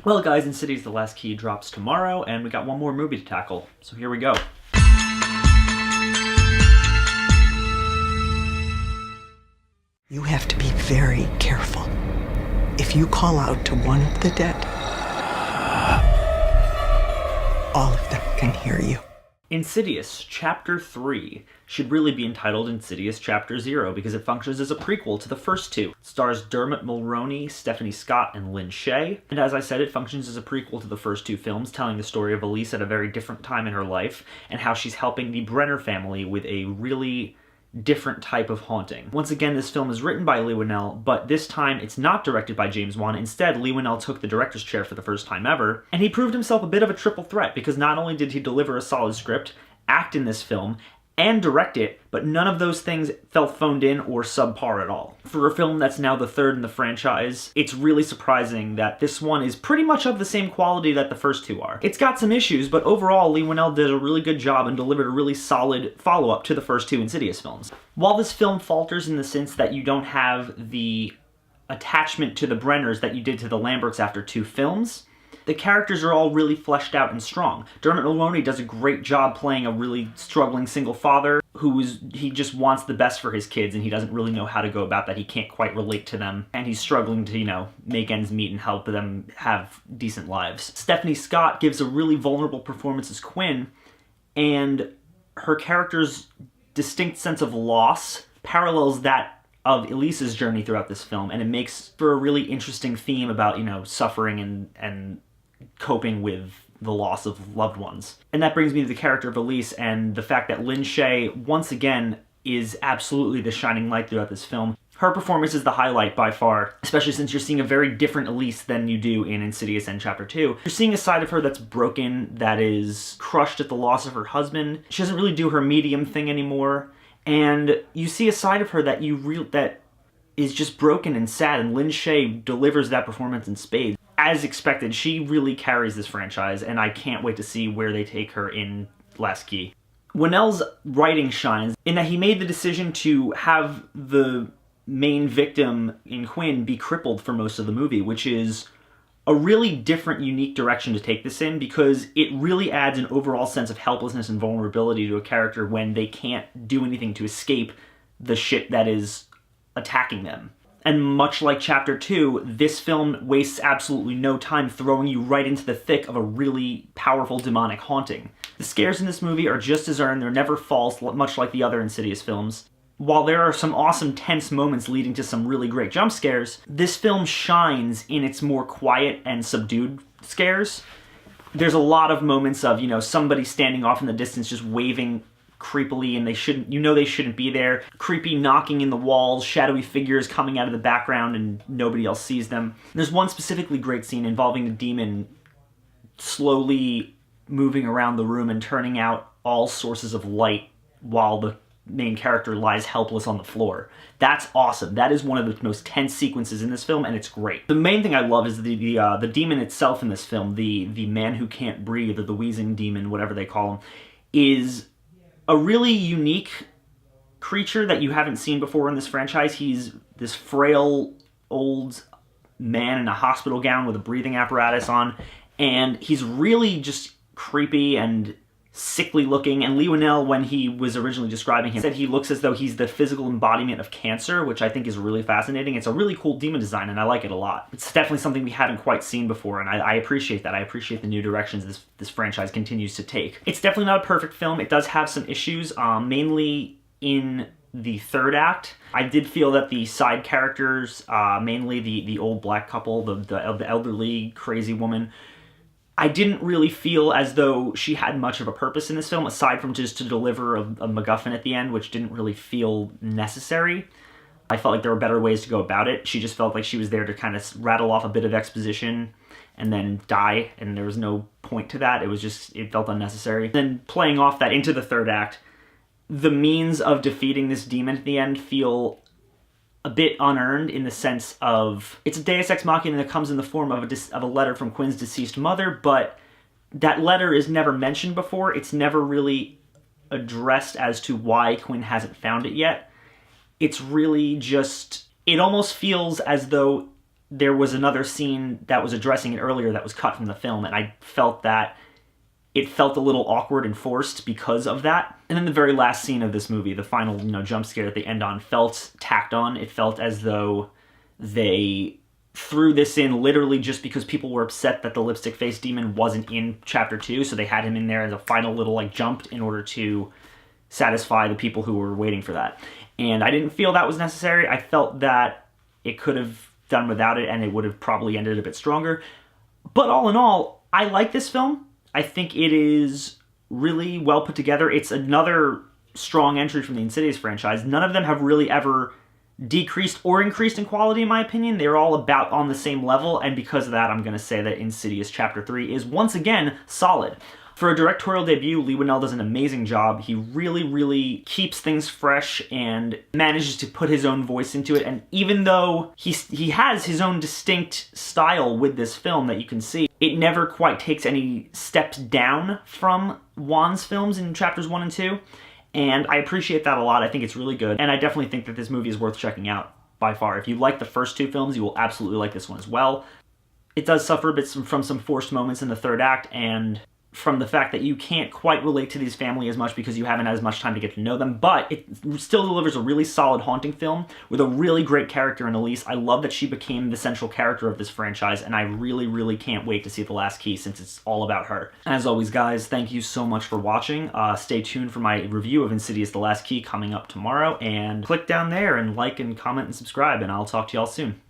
Well guys, Insidious The Last Key drops tomorrow, and we got one more movie to tackle, so here we go. You have to be very careful. If you call out to one of the dead, all of them can hear you. Insidious Chapter 3 should really be entitled Insidious Chapter 0 because it functions as a prequel to the first two. It stars Dermot Mulroney, Stephanie Scott, and Lynn Shay. And as I said, it functions as a prequel to the first two films, telling the story of Elise at a very different time in her life and how she's helping the Brenner family with a really different type of haunting. Once again, this film is written by Leigh Whannell, but this time it's not directed by James Wan. Instead, Leigh Whannell took the director's chair for the first time ever, and he proved himself a bit of a triple threat because not only did he deliver a solid script, act in this film, and direct it, but none of those things felt phoned in or subpar at all. For a film that's now the third in the franchise, it's really surprising that this one is pretty much of the same quality that the first two are. It's got some issues, but overall, Leigh Whannell did a really good job and delivered a really solid follow-up to the first two Insidious films. While this film falters in the sense that you don't have the attachment to the Brenners that you did to the Lamberts after two films, the characters are all really fleshed out and strong. Dermot Mulroney does a great job playing a really struggling single father he just wants the best for his kids and he doesn't really know how to go about that. He can't quite relate to them and he's struggling to, make ends meet and help them have decent lives. Stephanie Scott gives a really vulnerable performance as Quinn, and her character's distinct sense of loss parallels that of Elise's journey throughout this film, and it makes for a really interesting theme about, suffering and coping with the loss of loved ones. And that brings me to the character of Elise and the fact that Lynn Shay, once again, is absolutely the shining light throughout this film. Her performance is the highlight by far, especially since you're seeing a very different Elise than you do in Insidious and Chapter 2. You're seeing a side of her that's broken, that is crushed at the loss of her husband. She doesn't really do her medium thing anymore. And you see a side of her that that is just broken and sad, and Lynn Shay delivers that performance in spades. As expected, she really carries this franchise, and I can't wait to see where they take her in Last Key. Whannell's writing shines in that he made the decision to have the main victim in Quinn be crippled for most of the movie, which is a really different, unique direction to take this in because it really adds an overall sense of helplessness and vulnerability to a character when they can't do anything to escape the shit that is attacking them. And much like Chapter 2, this film wastes absolutely no time throwing you right into the thick of a really powerful demonic haunting. The scares in this movie are just as earned, they're never false, much like the other Insidious films. While there are some awesome tense moments leading to some really great jump scares, this film shines in its more quiet and subdued scares. There's a lot of moments of, somebody standing off in the distance just waving creepily, and they shouldn't be there. Creepy knocking in the walls, shadowy figures coming out of the background, and nobody else sees them. There's one specifically great scene involving the demon slowly moving around the room and turning out all sources of light while the main character lies helpless on the floor. That's awesome. That is one of the most tense sequences in this film, and it's great. The main thing I love is the demon itself in this film, the man who can't breathe, or the wheezing demon, whatever they call him, is a really unique creature that you haven't seen before in this franchise. He's this frail old man in a hospital gown with a breathing apparatus on, and he's really just creepy and sickly looking. And Leigh Whannell, when he was originally describing him, said he looks as though he's the physical embodiment of cancer, which I think is really fascinating. It's a really cool demon design, and I like it a lot. It's definitely something we haven't quite seen before, and I appreciate that. I appreciate the new directions this franchise continues to take. It's definitely not a perfect film. It does have some issues, mainly in the third act. I did feel that the side characters, mainly the old black couple, the elderly crazy woman, I didn't really feel as though she had much of a purpose in this film, aside from just to deliver a MacGuffin at the end, which didn't really feel necessary. I felt like there were better ways to go about it. She just felt like she was there to kind of rattle off a bit of exposition and then die, and there was no point to that. It felt unnecessary. Then playing off that into the third act, the means of defeating this demon at the end feel a bit unearned in the sense of it's a deus ex machina that comes in the form of a letter from Quinn's deceased mother, but that letter is never mentioned before. It's never really addressed as to why Quinn hasn't found it yet. It's really just, it almost feels as though there was another scene that was addressing it earlier that was cut from the film, and I felt that it felt a little awkward and forced because of that. And then the very last scene of this movie, the final, jump scare at the end on, felt tacked on. It felt as though they threw this in literally just because people were upset that the lipstick face demon wasn't in chapter 2, so they had him in there as a final little jump in order to satisfy the people who were waiting for that. And I didn't feel that was necessary. I felt that it could have done without it, and it would have probably ended a bit stronger. But all in all, I like this film. I think it is really well put together. It's another strong entry from the Insidious franchise. None of them have really ever decreased or increased in quality, in my opinion. They're all about on the same level, and because of that, I'm going to say that Insidious Chapter 3 is once again solid. For a directorial debut, Leigh Whannell does an amazing job. He really, really keeps things fresh and manages to put his own voice into it. And even though he has his own distinct style with this film that you can see, it never quite takes any steps down from Wan's films in chapters 1 and 2. And I appreciate that a lot. I think it's really good. And I definitely think that this movie is worth checking out by far. If you like the first 2 films, you will absolutely like this one as well. It does suffer a bit from some forced moments in the third act, and from the fact that you can't quite relate to these family as much because you haven't had as much time to get to know them, but it still delivers a really solid haunting film with a really great character in Elise. I love that she became the central character of this franchise, and I really, really can't wait to see The Last Key since it's all about her. As always, guys, thank you so much for watching. Stay tuned for my review of Insidious: The Last Key coming up tomorrow, and click down there and like and comment and subscribe, and I'll talk to y'all soon.